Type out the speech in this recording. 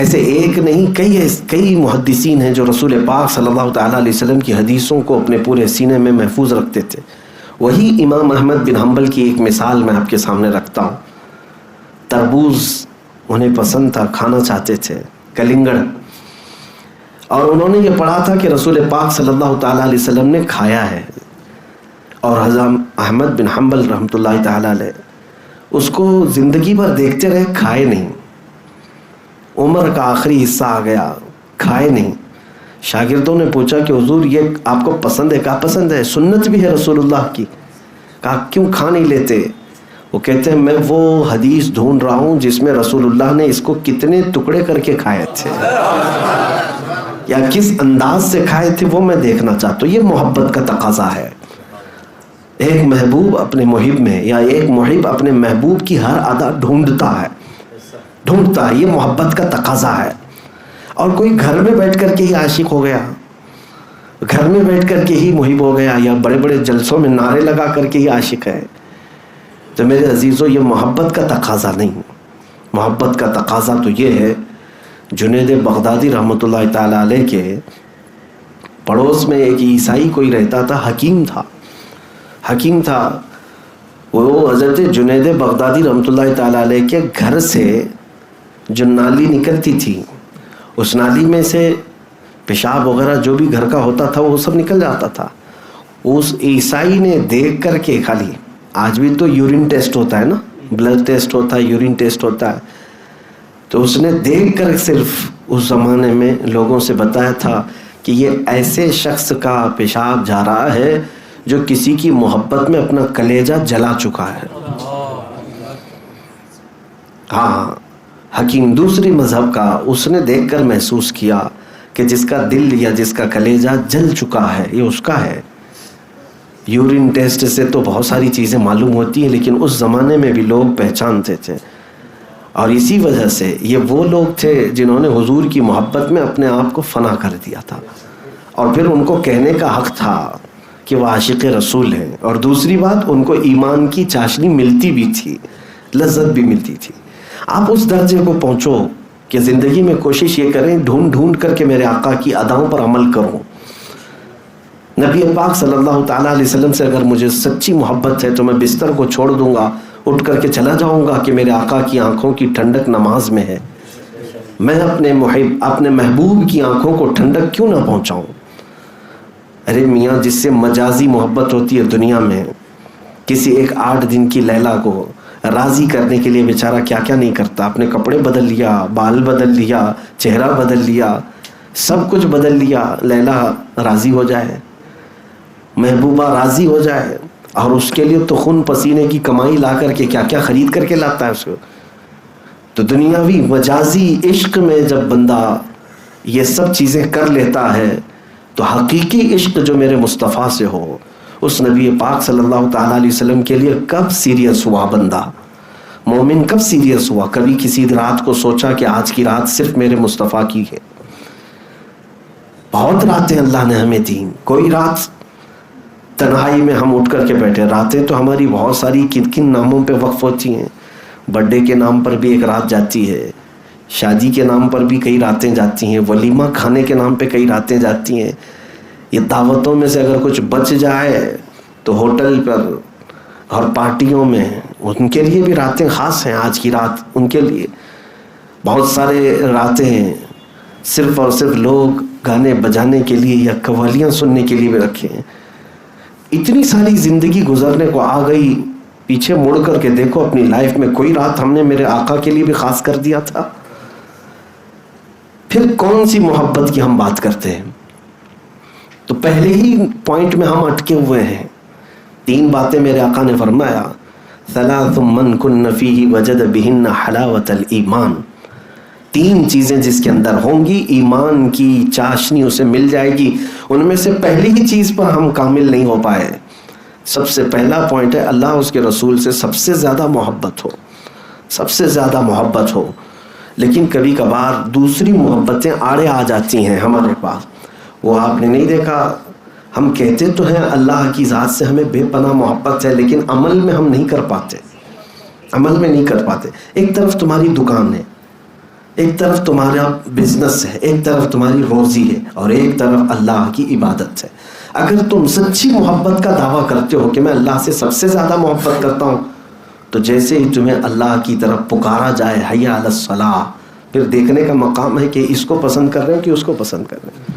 ایسے ایک نہیں کئی محدثین ہیں جو رسول پاک صلی اللہ تعالیٰ علیہ وسلم کی حدیثوں کو اپنے پورے سینے میں محفوظ رکھتے تھے. وہی امام احمد بن حنبل کی ایک مثال میں آپ کے سامنے رکھتا ہوں. تربوز انہیں پسند تھا، کھانا چاہتے تھے، کلنگڑ، اور انہوں نے یہ پڑھا تھا کہ رسول پاک صلی اللہ تعالیٰ علیہ وسلم نے کھایا ہے، اور حضرت احمد بن حنبل رحمۃ اللہ تعالیٰ علیہ اس کو زندگی بھر دیکھتے رہے، کھائے نہیں. عمر کا آخری حصہ آ گیا، کھائے نہیں. شاگردوں نے پوچھا کہ حضور یہ آپ کو پسند ہے؟ کہا پسند ہے، سنت بھی ہے رسول اللہ کی. کہا کیوں کھا نہیں لیتے؟ وہ کہتے ہیں میں وہ حدیث ڈھونڈ رہا ہوں جس میں رسول اللہ نے اس کو کتنے ٹکڑے کر کے کھائے تھے یا کس انداز سے کھائے تھے، وہ میں دیکھنا چاہتا ہوں. یہ محبت کا تقاضا ہے. ایک محبوب اپنے محب میں، یا ایک محب اپنے محبوب کی ہر ادا ڈھونڈتا ہے. یہ محبت کا تقاضا ہے. اور کوئی گھر میں بیٹھ کر کے ہی عاشق ہو گیا، گھر میں بیٹھ کر کے ہی محب ہو گیا، یا بڑے بڑے جلسوں میں نعرے لگا کر کے ہی عاشق ہے، تو میرے عزیزوں یہ محبت کا تقاضا نہیں. محبت کا تقاضا تو یہ ہے، جنید بغدادی رحمۃ اللہ تعالیٰ علیہ کے پڑوس میں ایک عیسائی کوئی رہتا تھا، حکیم تھا. وہ حضرت جنید بغدادی رحمۃ اللہ تعالیٰ علیہ کے گھر سے جو نالی نکلتی تھی، اس نالی میں سے پیشاب وغیرہ جو بھی گھر کا ہوتا تھا وہ سب نکل جاتا تھا. اس عیسائی نے دیکھ کر کے، خالی آج بھی تو یورین ٹیسٹ ہوتا ہے نا، بلڈ ٹیسٹ ہوتا ہے، یورین ٹیسٹ ہوتا ہے، تو اس نے دیکھ کر صرف اس زمانے میں لوگوں سے بتایا تھا کہ یہ ایسے شخص کا پیشاب جا رہا ہے جو کسی کی محبت میں اپنا کلیجہ جلا چکا ہے. ہاں، حکیم دوسری مذہب کا، اس نے دیکھ کر محسوس کیا کہ جس کا دل یا جس کا کلیجہ جل چکا ہے یہ اس کا ہے. یورین ٹیسٹ سے تو بہت ساری چیزیں معلوم ہوتی ہیں، لیکن اس زمانے میں بھی لوگ پہچانتے تھے. اور اسی وجہ سے یہ وہ لوگ تھے جنہوں نے حضور کی محبت میں اپنے آپ کو فنا کر دیا تھا، اور پھر ان کو کہنے کا حق تھا کہ وہ عاشق رسول ہیں. اور دوسری بات، ان کو ایمان کی چاشنی ملتی بھی تھی، لذت بھی ملتی تھی. آپ اس درجے کو پہنچو کہ زندگی میں کوشش یہ کریں، ڈھونڈ کر کے میرے آقا کی اداؤں پر عمل کروں. نبی پاک صلی اللہ تعالیٰ علیہ وسلم سے اگر مجھے سچی محبت ہے تو میں بستر کو چھوڑ دوں گا، اٹھ کر کے چلا جاؤں گا کہ میرے آقا کی آنکھوں کی ٹھنڈک نماز میں ہے. میں اپنے محبوب کی آنکھوں کو ٹھنڈک کیوں نہ پہنچاؤں؟ ارے میاں، جس سے مجازی محبت ہوتی ہے دنیا میں، کسی ایک 8 دن کی لیلا کو راضی کرنے کے لیے بیچارہ کیا کیا نہیں کرتا. اپنے کپڑے بدل لیا، بال بدل لیا، چہرہ بدل لیا، سب کچھ بدل لیا، لیلا راضی ہو جائے، محبوبہ راضی ہو جائے. اور اس کے لیے تو خون پسینے کی کمائی لا کر کے کیا کیا خرید کر کے لاتا ہے اس کو. تو دنیاوی مجازی عشق میں جب بندہ یہ سب چیزیں کر لیتا ہے تو حقیقی عشق جو میرے مصطفیٰ سے ہو، اس نبی پاک صلی اللہ تعالیٰ علیہ وسلم کے لیے کب سیریس ہوا بندہ؟ مومن کب سیریس ہوا؟ کبھی کسی رات کو سوچا کہ آج کی رات صرف میرے مصطفیٰ کی ہے؟ بہت راتیں اللہ نے ہمیں دی. کوئی رات تنہائی میں ہم اٹھ کر کے بیٹھے، راتیں تو ہماری بہت ساری کن کن ناموں پہ وقف ہوتی ہیں. برتھ ڈے کے نام پر بھی ایک رات جاتی ہے، شادی کے نام پر بھی کئی راتیں جاتی ہیں، ولیمہ کھانے کے نام پہ کئی راتیں جاتی ہیں. یہ دعوتوں میں سے اگر کچھ بچ جائے تو ہوٹل پر اور پارٹیوں میں ان کے لیے بھی راتیں خاص ہیں. آج کی رات ان کے لیے بہت سارے راتیں صرف اور صرف لوگ گانے بجانے کے لیے یا قوالیاں سننے کے لیے بھی رکھے ہیں. اتنی ساری زندگی گزرنے کو آ گئی، پیچھے مڑ کر کے دیکھو اپنی لائف میں کوئی رات ہم نے میرے آقا کے لیے بھی خاص کر دیا تھا؟ پھر کون سی محبت کی ہم بات کرتے ہیں؟ تو پہلے ہی پوائنٹ میں ہم اٹکے ہوئے ہیں. 3 باتیں میرے آقا نے فرمایا، ثلاث من کن فیہ وجد بہن حلاوت الایمان. 3 چیزیں جس کے اندر ہوں گی ایمان کی چاشنی اسے مل جائے گی. ان میں سے پہلی ہی چیز پر ہم کامل نہیں ہو پائے. سب سے پہلا پوائنٹ ہے اللہ اس کے رسول سے سب سے زیادہ محبت ہو، سب سے زیادہ محبت ہو. لیکن کبھی کبھار دوسری محبتیں آڑے آ جاتی ہیں ہمارے پاس. وہ آپ نے نہیں دیکھا، ہم کہتے تو ہیں اللہ کی ذات سے ہمیں بے پناہ محبت ہے، لیکن عمل میں ہم نہیں کر پاتے، عمل میں نہیں کر پاتے. ایک طرف تمہاری دکان ہے، ایک طرف تمہارا بزنس ہے، ایک طرف تمہاری روزی ہے، اور ایک طرف اللہ کی عبادت ہے. اگر تم سچی محبت کا دعویٰ کرتے ہو کہ میں اللہ سے سب سے زیادہ محبت کرتا ہوں، تو جیسے ہی تمہیں اللہ کی طرف پکارا جائے حی علی الصلاۃ، پھر دیکھنے کا مقام ہے کہ اس کو پسند کر رہے ہیں کہ اس کو پسند کر رہے ہیں.